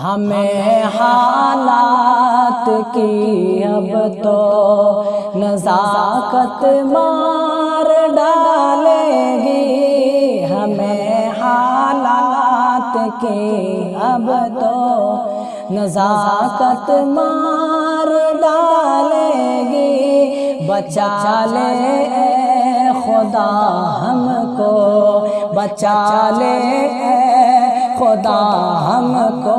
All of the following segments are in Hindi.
हमें हालात की अब तो नज़ाकत मार डालेगी। हमें हालात की अब तो नज़ाकत मार डालेगी। बचा ले ए खुदा हमको, बचा ले खुदा हमको,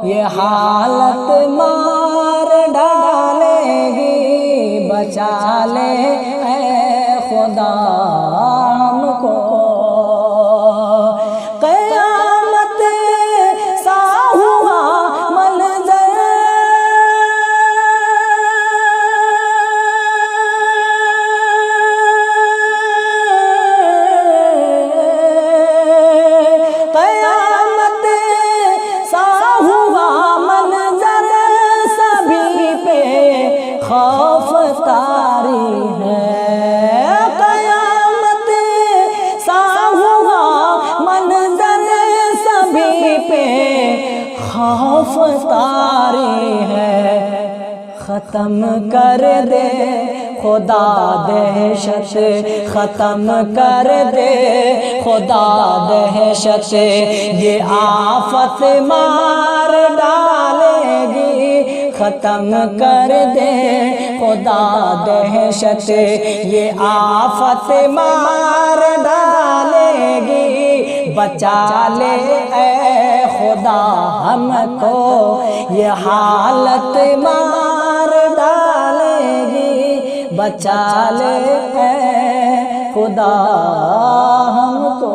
ये हालत मार डालेगी। बचा ले ऐ खुदा हमको। क़यामत सा हुआ मंज़र, खौफ तारी है। क़यामत सा हुआ मंज़र, सभी पे खौफ तारी है। ख़त्म कर दे खुदा दहशत, ख़त्म कर दे खुदा दहशत, ये आफत मार डालेगी। ख़त्म कर दे खुदा दहशत, ये आफत मार डालेगी। बचा ले ऐ खुदा हमको, ये हालत मार डालेगी। बचा ले ऐ खुदा हमको।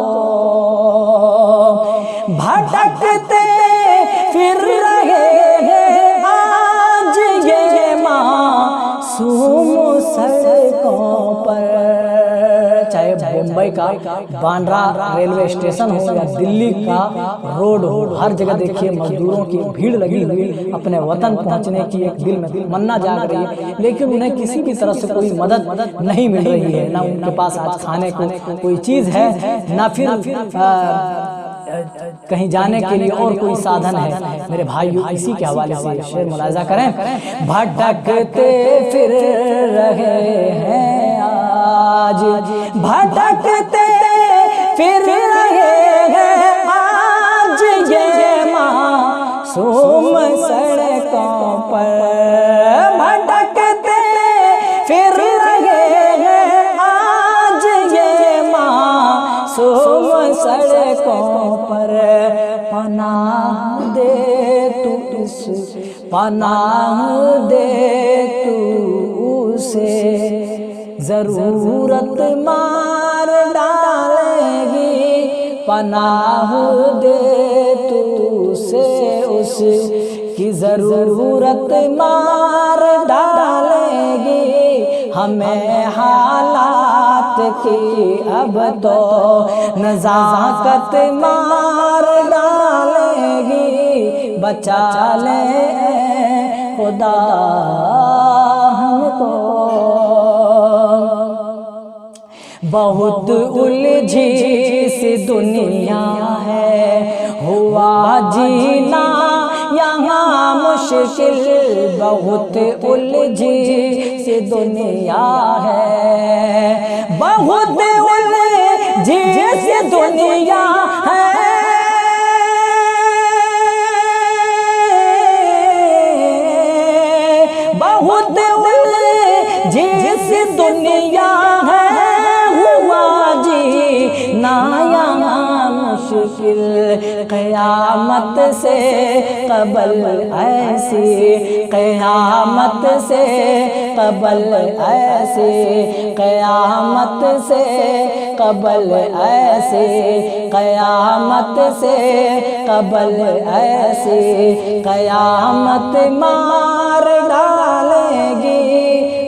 भटकते फिर रहे सड़कों पर, चाहे मुंबई का बांद्रा रेलवे स्टेशन हो या दिल्ली का रोड हो, हर जगह देखिए मजदूरों की भीड़ लगी हुई अपने वतन पहुंचने की एक दिल में तमन्ना जाग रही है, लेकिन उन्हें किसी भी तरह से कोई मदद नहीं मिल रही है। ना उनके पास आज खाने को कोई चीज़ है, ना फिर कहीं जाने के लिए और कोई साधन है। मेरे भाइयों, इसी के हवाले से शेर मुलाजा करें। भटकते फिर रहे हैं आज, भटकते फिर रहे हैं आज, ये मासूम सड़कों पर। भटकते फिर रहे हैं आज, ये मासूम सड़कों पर। पनाह दे तू इस, पनाह दे तू उसे, ज़रूरत मार डालेगी। पनाह दे तू उसे, उसकी ज़रूरत मार डालेगी। हमें हालात की अब तो नज़ाकत मार डालेगी। बचा ले खुदा हमको। बहुत उलझी सी दुनिया है, हुआ जीना यहाँ मुश्किल। बहुत उलझी सी दुनिया है, बहुत उलझी सी दुनिया है। बहुत उलझी सी दुनिया है, हुआ जीना यहाँ मुश्किल। क़यामत से क़बल ऐसी, क़यामत से क़बल ऐसी, क़यामत से क़बल ऐसी, क़यामत से क़बल ऐसी, क़यामत मार डालेगी।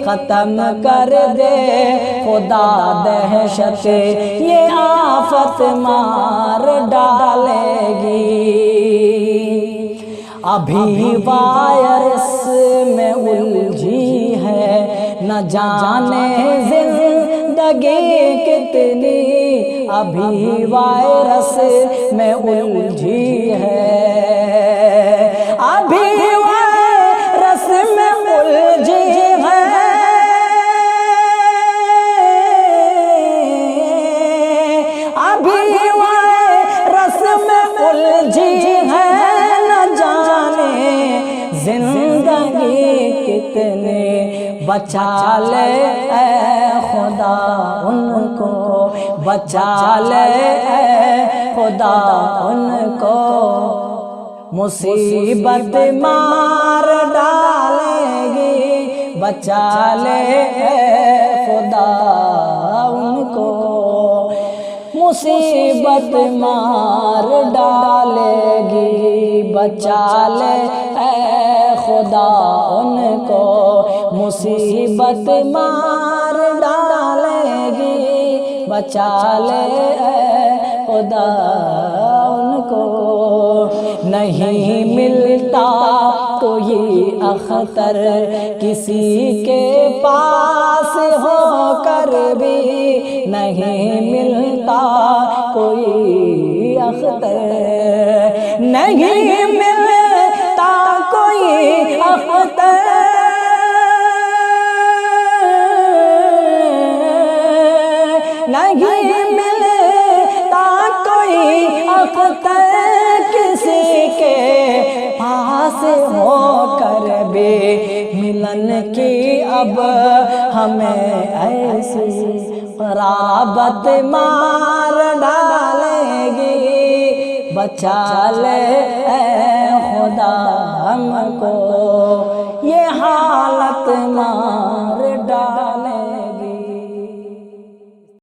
ख़त्म कर दे खुदा दहशत, ये आफत मार डालेगी। अभी वायरस में उलझी है, न जाने जिंदगी कितनी। अभी वायरस में उलझी है, बचा ले ऐ खुदा उनको, बचा ले ऐ खुदा उनको, मुसीबत मार डालेगी, बचा ले ऐ खुदा उनको, मुसीबत मार डालेगी, बचा ले ऐ खुदा उनको, मुसीबत मार डालेगी, बचा ले ऐ खुदा उनको। नहीं मिलता कोई अख्तर किसी के पास होकर भी, नहीं मिलता कोई अख्तर, नहीं मिलता कोई अख्तर, नहीं मिलता कोई अख्तर किसी के पास होकर भी, मिलन की अब हमें ऐसी क़राबत मार डालेगी, बचा ले ऐ खुदा हमको, ये हालत मार